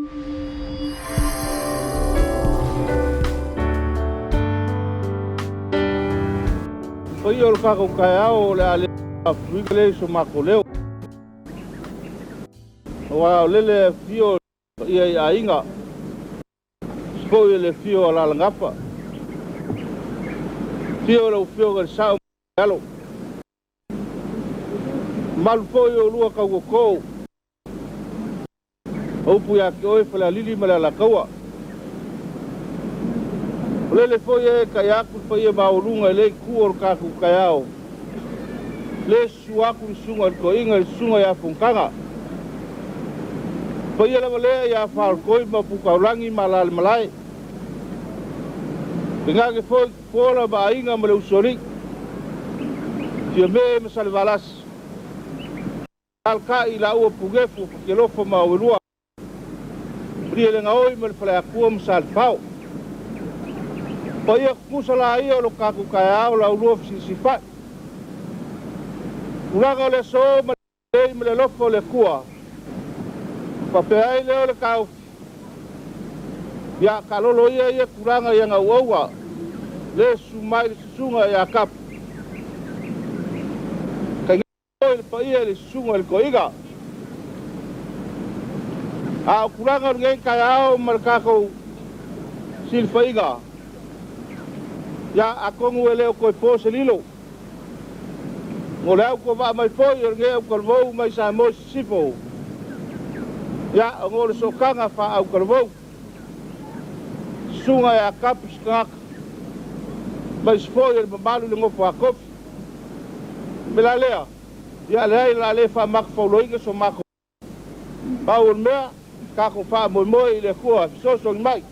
Oi o ka ko kai o le ale fuigale so makoleo. Wa lele fio ia inga. Ko le fio la ngapa. Fio lo fio ga sa alo. Mal foi o lua ka ko. O puya ko e fala lili mala la kawa. Lele foi e kaya ku foi e maulunga le ku o ka ku kaya. Le suaku sunga ko inga sunga ya funkanga. Foi e la le ya fal koi ma pukaulangi malal malai. Nga ke foi pola ba inga male usori. Tia me masal valas. Alka ila o pugefu ke lofo ma ulua. Brile nga oi mal fala ku masal fau. Foi e kusala ia lo ka ku kaya la ulua si fa. Ulaga le so ma le lofo le kua. Papeai leo le kau. Ya kalolo ia kuranga ia nga uaua. Le sumai le sunga ya kap. Kai ngoi le paia le sunga le koiga. A kuranga ngen kai au markako silfaiga. Ya akongu leo koi pose lilo. Ngoleu ko va mai foi ngeu ko vou mai sa mo sifo. Ya ngol so kanga fa au karvou. Sunga ya kapus kak. Mas foi o balu ngo fa kop. Melalea. Ya le fa mak fa loinga so mak. Baul me ka ko fa mo le ko so mai.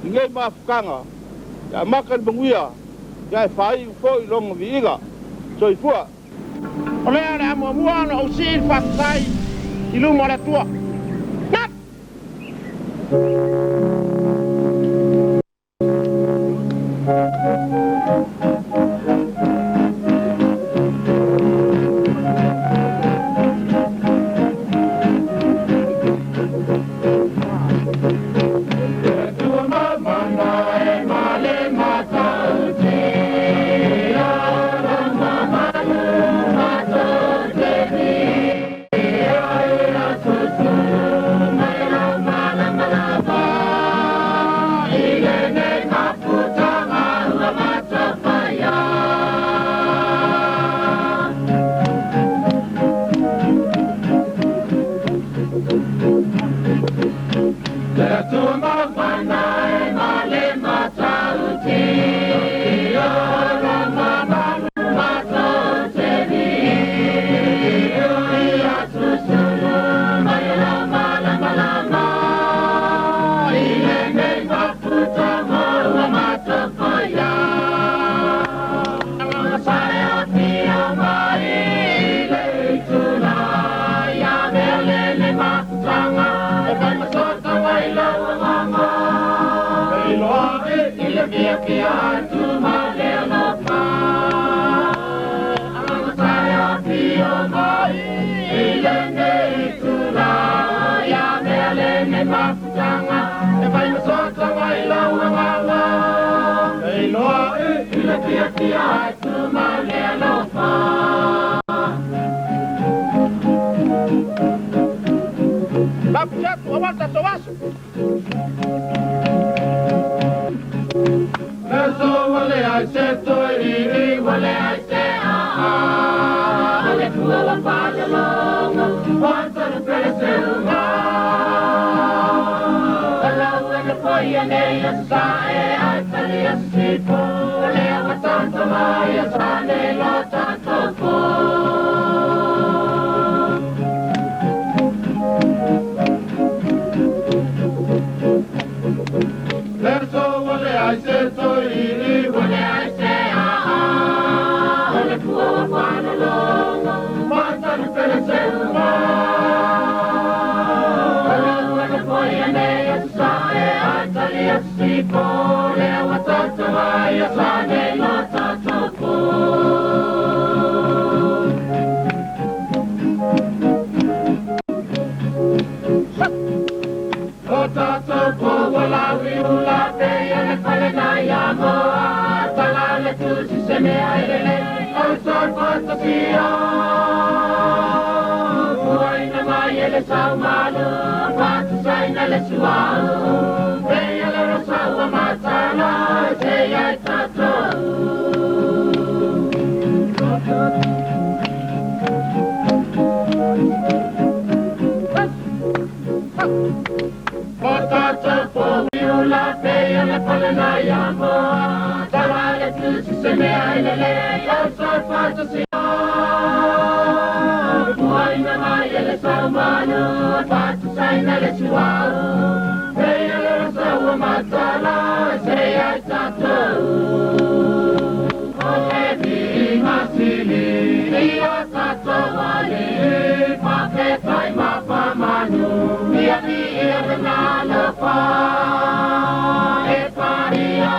Ngai ma kanga. Ya makan benguia. Ya fa foi long viga. So ifua. Ole ana mo no usil fa sai. Ilu mo la tua. O tātou po walawi ula te ale pale nai a moa Talale tusi se me airele o soi patasia Puaina mai ele sau malu Patu saina le suau Te ele rosau a matala Te ai tātou O tātou po wiula te ale pale nai a moa Talale tusi se me airele o soi patasia Puaina mai ele sau malu Patu saina le suau Te ele rosau a matala Te ai tātou O le vi masili Ia tātou ale Paketai mapamanu Ia ni ere na alofa E paria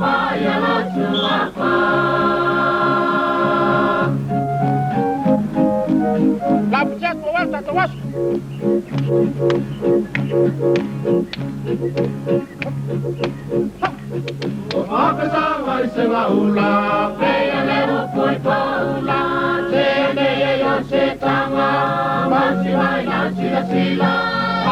pa ia lo tuapa Lapjat wawal tatawas O makasama i se maula Pea le upo i paula Te ane e o se tanga Masi mai na sila sila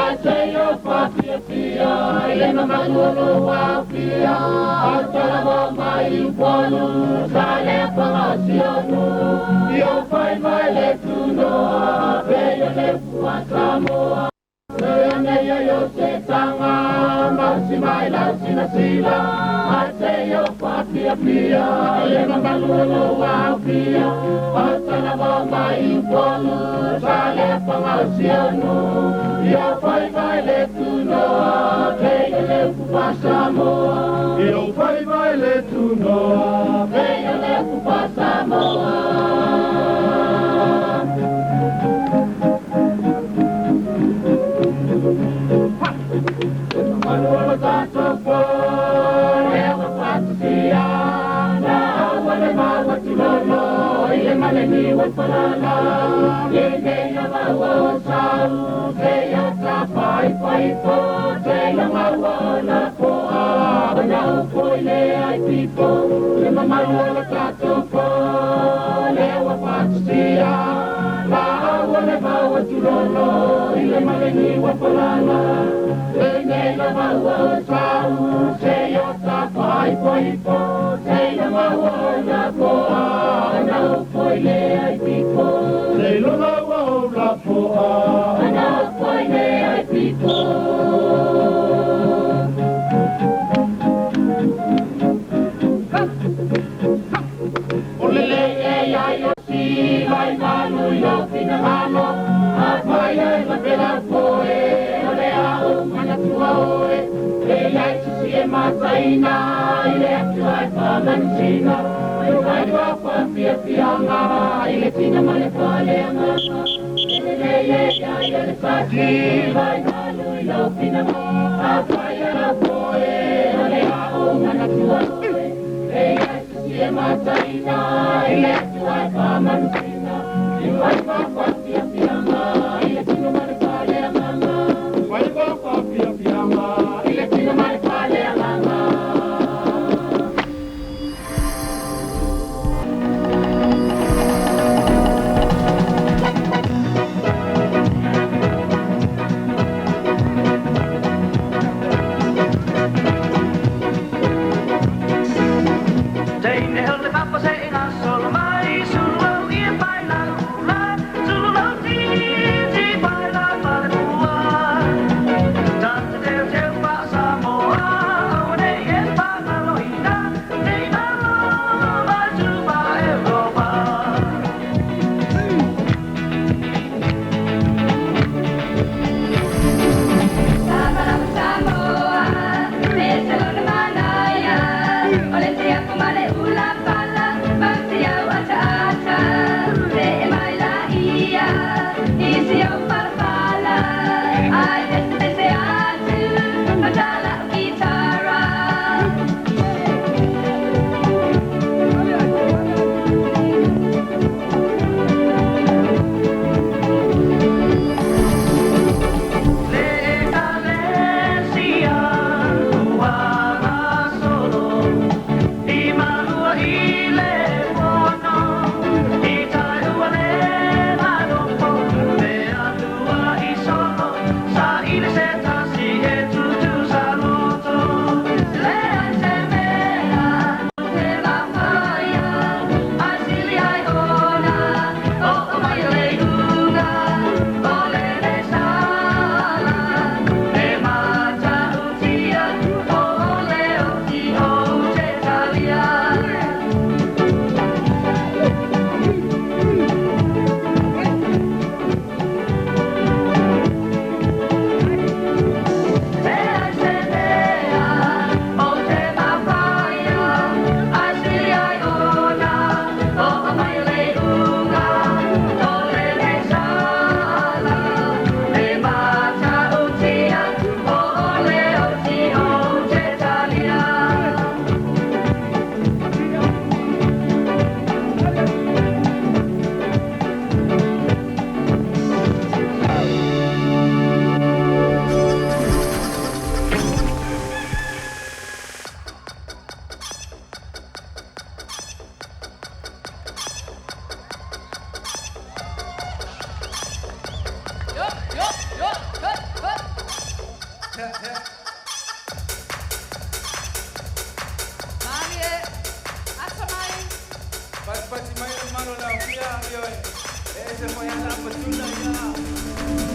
Ai te o papia pia Ele na magulu wa pia Autalavou mai upolu Saleapaga sionu Io fai mai le tunoa Pea le pua samoa Pea ne o se tanga Masi mai na sila sila Ai te o papia pia Ele na magulu wa pia Autalavou mai upolu Saleapaga sionu Io fai vai le tunoa Pea le pua samoa Io fai vai le tunoa Pea le pua samoa Manuolo tātou po Lewa patasia Na awale mawa tulolo Ile male niwa palala Ile na mawa sau Te ata pai pai po Te na mawa na po Na upo ile ai pipo Ile manuolo tātou po Lewa patasia Na awale mawa tulolo Ile male niwa palala Ile na mawa sau Te ata pai pai po Te na mawa na po Na upo ile ai pipo Te na mawa na po Na upo ile ai pipo Olele e ai o si Vai malu yo pinamano Apai ai la pela poe Ole au mana tua oe E ai si e mataina Ile atu ai pamansina E vai wapa pia pianga Ile tina male pale angana Olele e ai ole sasi Vai malu yo pinamano Apai ai la poe Ole au mana tua oe E ai si e mataina Ile atu ai pamansina E vai wapa pia pianga Ile tina male pale angana Vai wapa pia pianga Ile tina male pale angana Teine helde pappa se ina solo mai Sullo ie pai la lula Sullo Pas mai hermano la fia, ese fue la fortuna ya.